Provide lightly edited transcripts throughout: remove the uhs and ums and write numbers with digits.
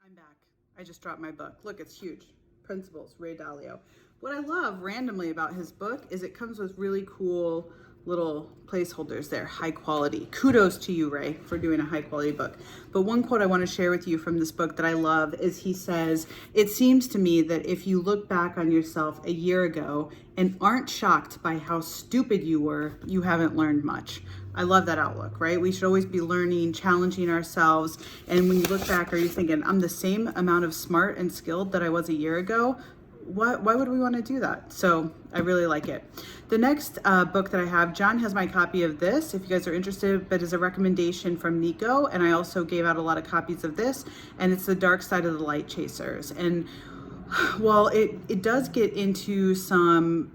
I'm back. I just dropped my book. Look, it's huge. Principles, Ray Dalio. What I love randomly about his book is it comes with really cool little placeholders there, high quality. Kudos to you, Ray, for doing a high quality book. But one quote I want to share with you from this book that I love is he says, "It seems to me that if you look back on yourself a year ago and aren't shocked by how stupid you were, you haven't learned much." I love that outlook, right? We should always be learning, challenging ourselves. And when you look back, are you thinking, I'm the same amount of smart and skilled that I was a year ago? Why would we want to do that? So I really like it. The next book that I have, John has my copy of this, if you guys are interested, but is a recommendation from Nico. And I also gave out a lot of copies of this, and it's The Dark Side of the Light Chasers. And while it does get into some,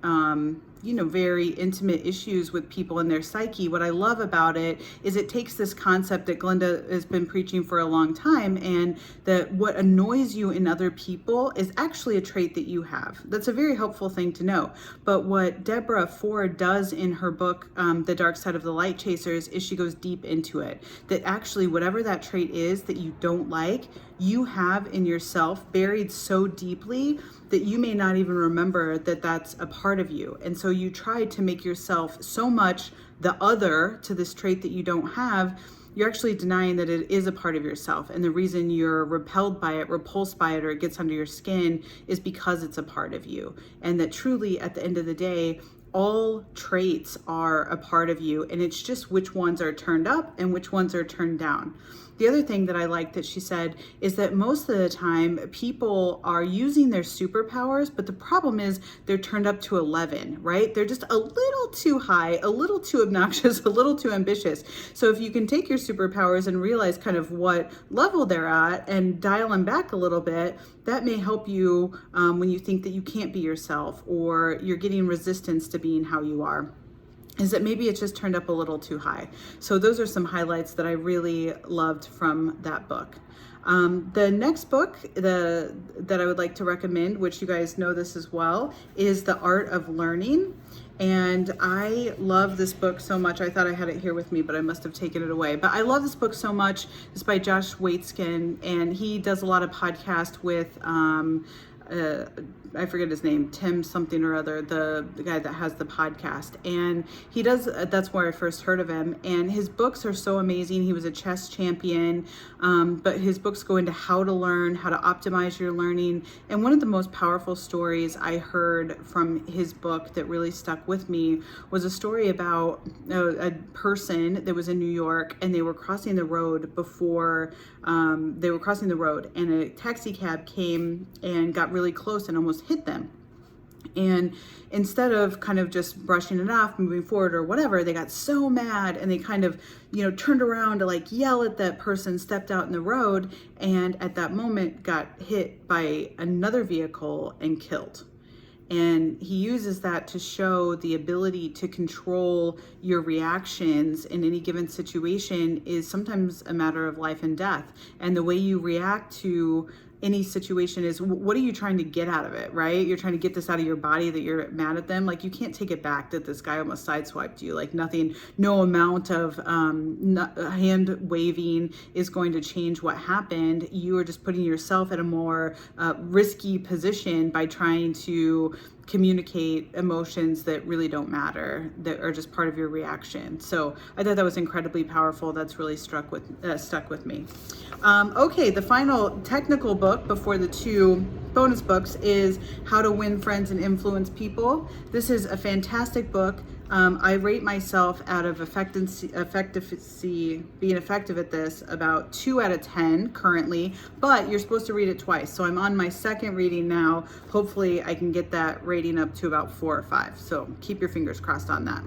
very intimate issues with people and their psyche, what I love about it is it takes this concept that Glenda has been preaching for a long time, and that what annoys you in other people is actually a trait that you have. That's a very helpful thing to know. But what Deborah Ford does in her book, The Dark Side of the Light Chasers, is she goes deep into it. That actually whatever that trait is that you don't like, you have in yourself buried so deeply that you may not even remember that that's a part of you. And so you try to make yourself so much the other to this trait that you don't have, you're actually denying that it is a part of yourself. And the reason you're repelled by it, repulsed by it, or it gets under your skin is because it's a part of you. And that truly at the end of the day, all traits are a part of you, and it's just which ones are turned up and which ones are turned down. The other thing that I like that she said is that most of the time people are using their superpowers, but the problem is they're turned up to 11, right? They're just a little too high, a little too obnoxious, a little too ambitious. So if you can take your superpowers and realize kind of what level they're at and dial them back a little bit, that may help you when you think that you can't be yourself or you're getting resistance to being how you are. Is that maybe it's just turned up a little too high. So those are some highlights that I really loved from that book. The next book that I would like to recommend, which you guys know this as well, is The Art of Learning. And I love this book so much. I thought I had it here with me, but I must have taken it away. But I love this book so much. It's by Josh Waitzkin, and he does a lot of podcasts with I forget his name, Tim something or other, the guy that has the podcast. And he does, that's where I first heard of him. And his books are so amazing. He was a chess champion, but his books go into how to learn, how to optimize your learning. And one of the most powerful stories I heard from his book that really stuck with me was a story about a person that was in New York, and they were crossing the road and a taxi cab came and got really close and almost hit them. And instead of kind of just brushing it off, moving forward or whatever, they got so mad and they kind of, turned around to like yell at that person, stepped out in the road, and at that moment got hit by another vehicle and killed. And he uses that to show the ability to control your reactions in any given situation is sometimes a matter of life and death. And the way you react to any situation is, what are you trying to get out of it, right? You're trying to get this out of your body that you're mad at them. Like, you can't take it back that this guy almost sideswiped you. Like, nothing, no amount of hand waving is going to change what happened. You are just putting yourself in a more risky position by trying to communicate emotions that really don't matter, that are just part of your reaction. So I thought that was incredibly powerful. That's really stuck with me. Okay, the final technical book before the two bonus books is How to Win Friends and Influence People. This is a fantastic book. I rate myself out of being effective at this about 2 out of 10 currently, but you're supposed to read it twice. So I'm on my second reading now. Hopefully I can get that rating up to about 4 or 5. So keep your fingers crossed on that.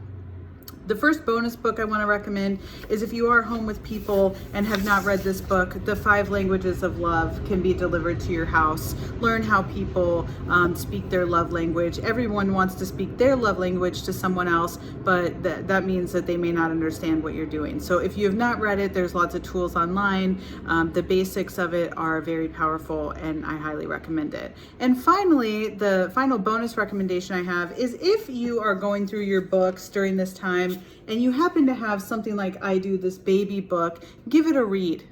The first bonus book I want to recommend is if you are home with people and have not read this book, The 5 Languages of Love can be delivered to your house. Learn how people speak their love language. Everyone wants to speak their love language to someone else, but that means that they may not understand what you're doing. So if you have not read it, there's lots of tools online. The basics of it are very powerful, and I highly recommend it. And finally, the final bonus recommendation I have is if you are going through your books during this time and you happen to have something like I do, this baby book, give it a read,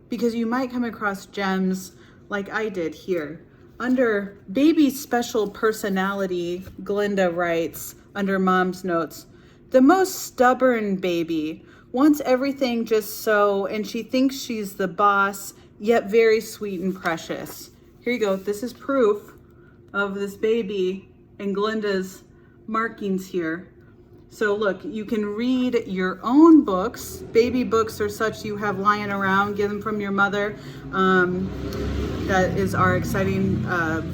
because you might come across gems like I did here. Under baby special personality, Glinda writes under mom's notes, the most stubborn baby wants everything just so, and she thinks she's the boss, yet very sweet and precious. Here you go. This is proof of this baby and Glinda's markings here. So look, you can read your own books, baby books or such you have lying around, get them from your mother. That is our exciting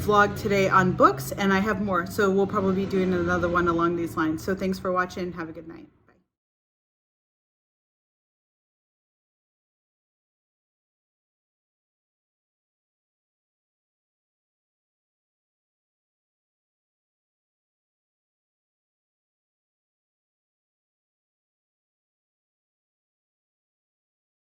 vlog today on books, and I have more. So we'll probably be doing another one along these lines. So thanks for watching. Have a good night.